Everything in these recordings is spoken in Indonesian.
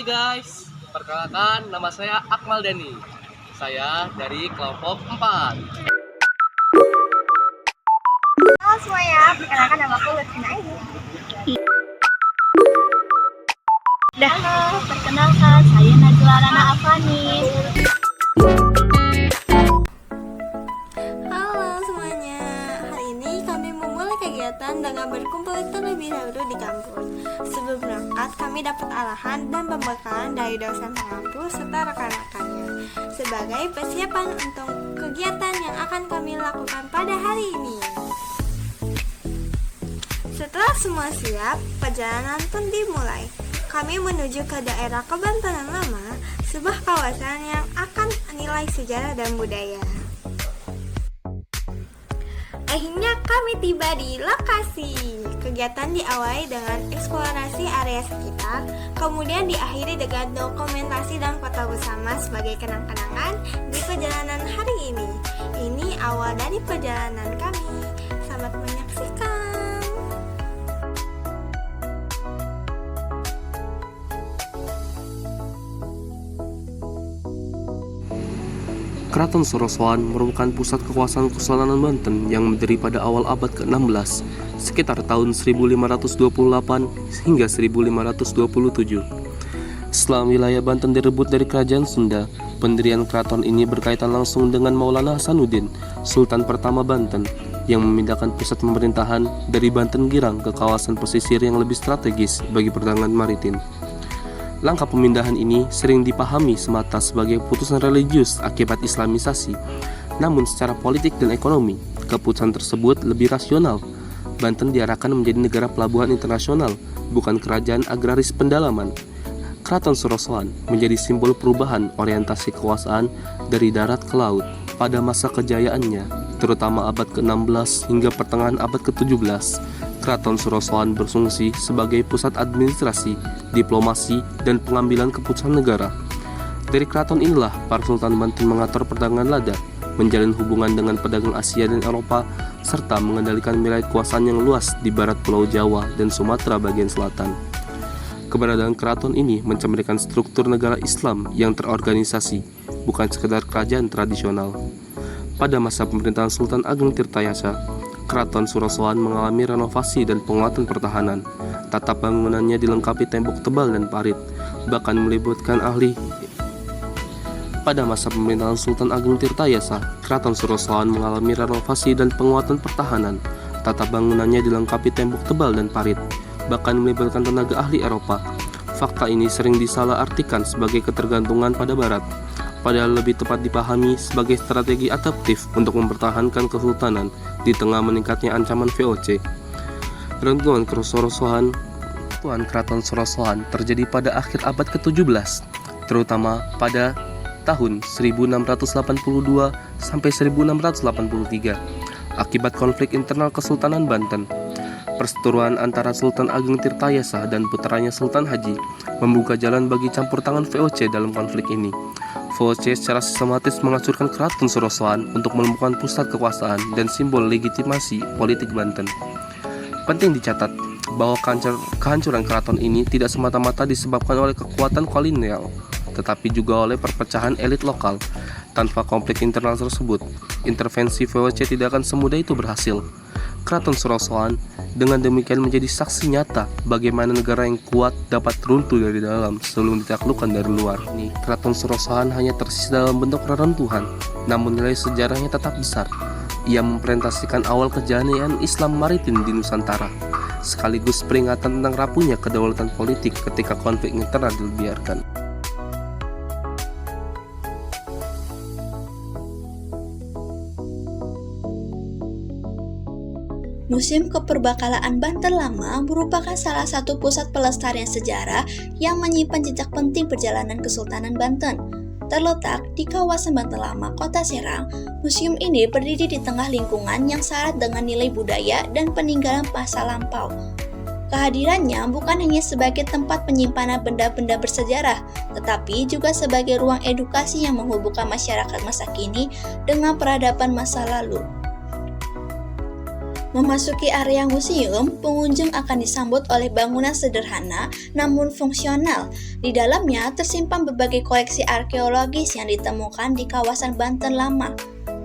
Hai guys, perkenalkan nama saya Akmal Dani. Saya dari kelompok 4. Halo semuanya, perkenalkan nama aku Lutfina Aini. Halo, perkenalkan saya Najwa Rana Afani. Halo semuanya, hari ini kami memulai kegiatan dengan berkumpul terlebih dahulu di kampus. Sebelum berangkat, kami dapat arahan dan pembekalan dari dosen pengampu serta rekan-rekannya sebagai persiapan untuk kegiatan yang akan kami lakukan pada hari ini. Setelah semua siap, perjalanan pun dimulai. Kami menuju ke daerah Kebantenan Lama, sebuah kawasan yang akan nilai sejarah dan budaya. Akhirnya kami tiba di lokasi. Kegiatan diawali dengan eksplorasi area sekitar, kemudian diakhiri dengan dokumentasi dan foto bersama sebagai kenang-kenangan di perjalanan hari ini. Ini awal dari perjalanan kami. Selamat menyaksikan. Keraton Sorosoan merupakan pusat kekuasaan Kesultanan Banten yang berdiri pada awal abad ke-16, sekitar tahun 1528 hingga 1527. Setelah wilayah Banten direbut dari Kerajaan Sunda, pendirian keraton ini berkaitan langsung dengan Maulana Hasanuddin, Sultan pertama Banten, yang memindahkan pusat pemerintahan dari Banten Girang ke kawasan pesisir yang lebih strategis bagi perdagangan maritim. Langkah pemindahan ini sering dipahami semata sebagai keputusan religius akibat Islamisasi. Namun secara politik dan ekonomi, keputusan tersebut lebih rasional. Banten diarahkan menjadi negara pelabuhan internasional, bukan kerajaan agraris pendalaman. Keraton Sorosoan menjadi simbol perubahan orientasi kekuasaan dari darat ke laut pada masa kejayaannya, terutama abad ke-16 hingga pertengahan abad ke-17. Keraton Sorosoan berfungsi sebagai pusat administrasi, diplomasi, dan pengambilan keputusan negara. Dari keraton inilah para sultan Banten mengatur perdagangan lada, menjalin hubungan dengan pedagang Asia dan Eropa, serta mengendalikan wilayah kekuasaan yang luas di barat Pulau Jawa dan Sumatera bagian selatan. Keberadaan keraton ini mencerminkan struktur negara Islam yang terorganisasi, bukan sekedar kerajaan tradisional. Pada masa pemerintahan Sultan Agung Tirtayasa, Keraton Sorosoan mengalami renovasi dan penguatan pertahanan. Tata bangunannya dilengkapi tembok tebal dan parit, bahkan melibatkan ahli. Pada masa pemerintahan Sultan Agung Tirtayasa, Keraton Sorosoan mengalami renovasi dan penguatan pertahanan. Tata bangunannya dilengkapi tembok tebal dan parit, bahkan melibatkan tenaga ahli Eropa. Fakta ini sering disalahartikan sebagai ketergantungan pada Barat, padahal lebih tepat dipahami sebagai strategi adaptif untuk mempertahankan kesultanan di tengah meningkatnya ancaman VOC. Runtuhan Keraton Sorosoan terjadi pada akhir abad ke-17, terutama pada tahun 1682 sampai 1683 akibat konflik internal Kesultanan Banten. Perseteruan antara Sultan Agung Tirtayasa dan putranya Sultan Haji membuka jalan bagi campur tangan VOC dalam konflik ini. VOC secara sistematis menghancurkan Keraton Sorosoan untuk menemukan pusat kekuasaan dan simbol legitimasi politik Banten. Penting dicatat bahwa kehancuran keraton ini tidak semata-mata disebabkan oleh kekuatan kolonial, tetapi juga oleh perpecahan elit lokal. Tanpa konflik internal tersebut, intervensi VOC tidak akan semudah itu berhasil. Keraton Sorosoan dengan demikian menjadi saksi nyata bagaimana negara yang kuat dapat runtuh dari dalam sebelum ditaklukkan dari luar. Keraton Sorosoan hanya tersisa dalam bentuk reruntuhan, namun nilai sejarahnya tetap besar. Ia mempresentasikan awal kejayaan Islam maritim di Nusantara, sekaligus peringatan tentang rapuhnya kedaulatan politik ketika konflik internal dibiarkan. Museum Keperbakalaan Banten Lama merupakan salah satu pusat pelestarian sejarah yang menyimpan jejak penting perjalanan Kesultanan Banten. Terletak di kawasan Banten Lama, Kota Serang, museum ini berdiri di tengah lingkungan yang syarat dengan nilai budaya dan peninggalan masa lampau. Kehadirannya bukan hanya sebagai tempat penyimpanan benda-benda bersejarah, tetapi juga sebagai ruang edukasi yang menghubungkan masyarakat masa kini dengan peradaban masa lalu. Memasuki area museum, pengunjung akan disambut oleh bangunan sederhana namun fungsional. Di dalamnya tersimpan berbagai koleksi arkeologis yang ditemukan di kawasan Banten Lama.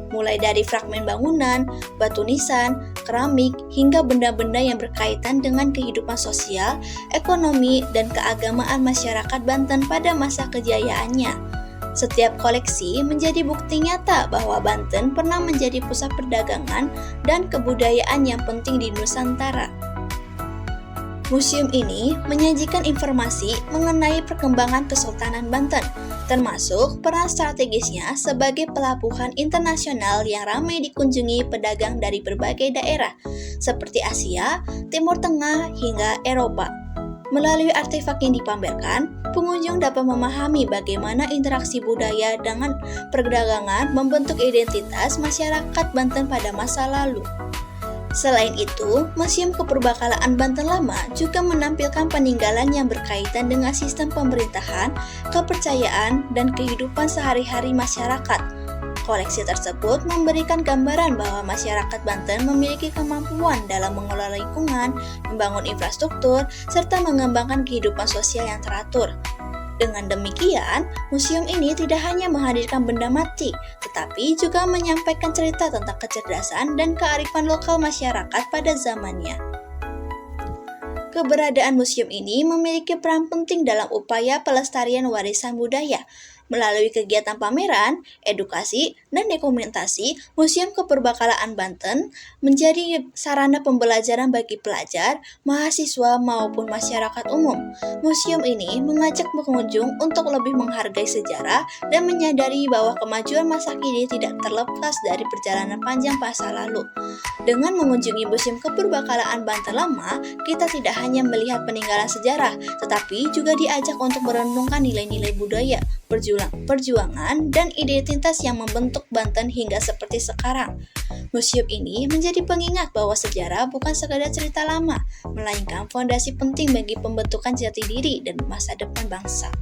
Mulai dari fragmen bangunan, batu nisan, keramik, hingga benda-benda yang berkaitan dengan kehidupan sosial, ekonomi, dan keagamaan masyarakat Banten pada masa kejayaannya. Setiap koleksi menjadi bukti nyata bahwa Banten pernah menjadi pusat perdagangan dan kebudayaan yang penting di Nusantara. Museum ini menyajikan informasi mengenai perkembangan Kesultanan Banten, termasuk peran strategisnya sebagai pelabuhan internasional yang ramai dikunjungi pedagang dari berbagai daerah, seperti Asia, Timur Tengah, hingga Eropa. Melalui artefak yang dipamerkan, pengunjung dapat memahami bagaimana interaksi budaya dengan perdagangan membentuk identitas masyarakat Banten pada masa lalu. Selain itu, Museum Keperbakalaan Banten Lama juga menampilkan peninggalan yang berkaitan dengan sistem pemerintahan, kepercayaan, dan kehidupan sehari-hari masyarakat. Koleksi tersebut memberikan gambaran bahwa masyarakat Banten memiliki kemampuan dalam mengelola lingkungan, membangun infrastruktur, serta mengembangkan kehidupan sosial yang teratur. Dengan demikian, museum ini tidak hanya menghadirkan benda mati, tetapi juga menyampaikan cerita tentang kecerdasan dan kearifan lokal masyarakat pada zamannya. Keberadaan museum ini memiliki peran penting dalam upaya pelestarian warisan budaya. Melalui kegiatan pameran, edukasi, dan dokumentasi, Museum Keperbakalaan Banten menjadi sarana pembelajaran bagi pelajar, mahasiswa, maupun masyarakat umum. Museum ini mengajak pengunjung untuk lebih menghargai sejarah dan menyadari bahwa kemajuan masa kini tidak terlepas dari perjalanan panjang masa lalu. Dengan mengunjungi Museum Keperbakalaan Banten Lama, kita tidak hanya melihat peninggalan sejarah, tetapi juga diajak untuk merenungkan nilai-nilai budaya, perjuangan, dan identitas yang membentuk Banten hingga seperti sekarang. Museum ini menjadi pengingat bahwa sejarah bukan sekadar cerita lama, melainkan fondasi penting bagi pembentukan jati diri dan masa depan bangsa.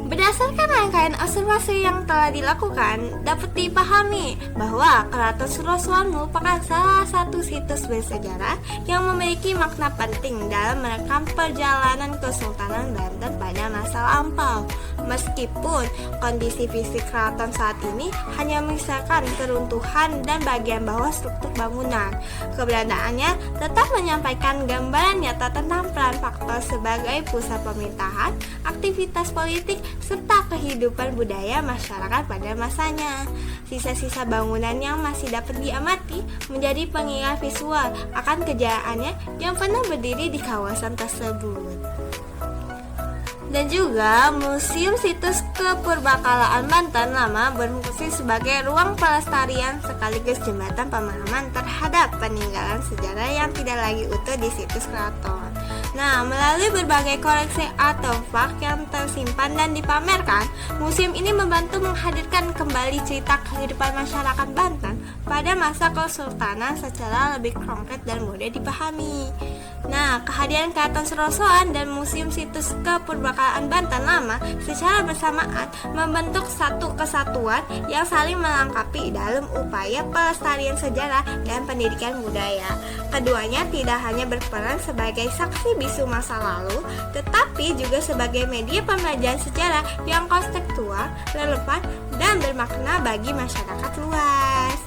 Berdasarkan rangkaian observasi yang telah dilakukan, dapat dipahami bahwa Keraton Surosoan merupakan salah satu situs bersejarah yang memiliki makna penting dalam merekam perjalanan Kesultanan Banten pada masa lampau. Meskipun kondisi fisik keraton saat ini hanya menyisakan keruntuhan dan bagian bawah struktur bangunan, keberadaannya tetap menyampaikan gambaran nyata tentang peran faktor sebagai pusat pemerintahan, aktivitas politik, serta kehidupan budaya masyarakat pada masanya. Sisa-sisa bangunan yang masih dapat diamati menjadi pengingat visual akan kejayaannya yang pernah berdiri di kawasan tersebut. Dan juga Museum Situs Keperbakalaan Banten Lama berfungsi sebagai ruang pelestarian sekaligus jembatan pemahaman terhadap peninggalan sejarah yang tidak lagi utuh di situs keraton. Nah, melalui berbagai koleksi artefak yang tersimpan dan dipamerkan, museum ini membantu menghadirkan kembali cerita kehidupan masyarakat Banten pada masa Kesultanan secara lebih konkret dan mudah dipahami. Nah, kehadiran Keraton Surosoan dan Museum Situs Keperbakalaan Banten Lama secara bersamaan membentuk satu kesatuan yang saling melengkapi dalam upaya pelestarian sejarah dan pendidikan budaya. Keduanya tidak hanya berperan sebagai saksi bisu masa lalu, tetapi juga sebagai media pembelajaran sejarah yang kontekstual, relevan, dan bermakna bagi masyarakat luas.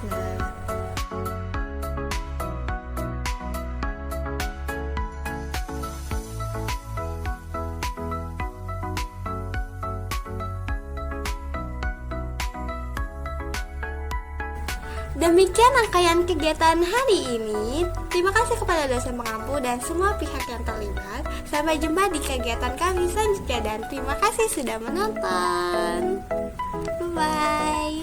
Demikian rangkaian kegiatan hari ini. Terima kasih kepada dosen pengampu dan semua pihak yang terlibat. Sampai jumpa di kegiatan kami selanjutnya dan terima kasih sudah menonton. Bye-bye.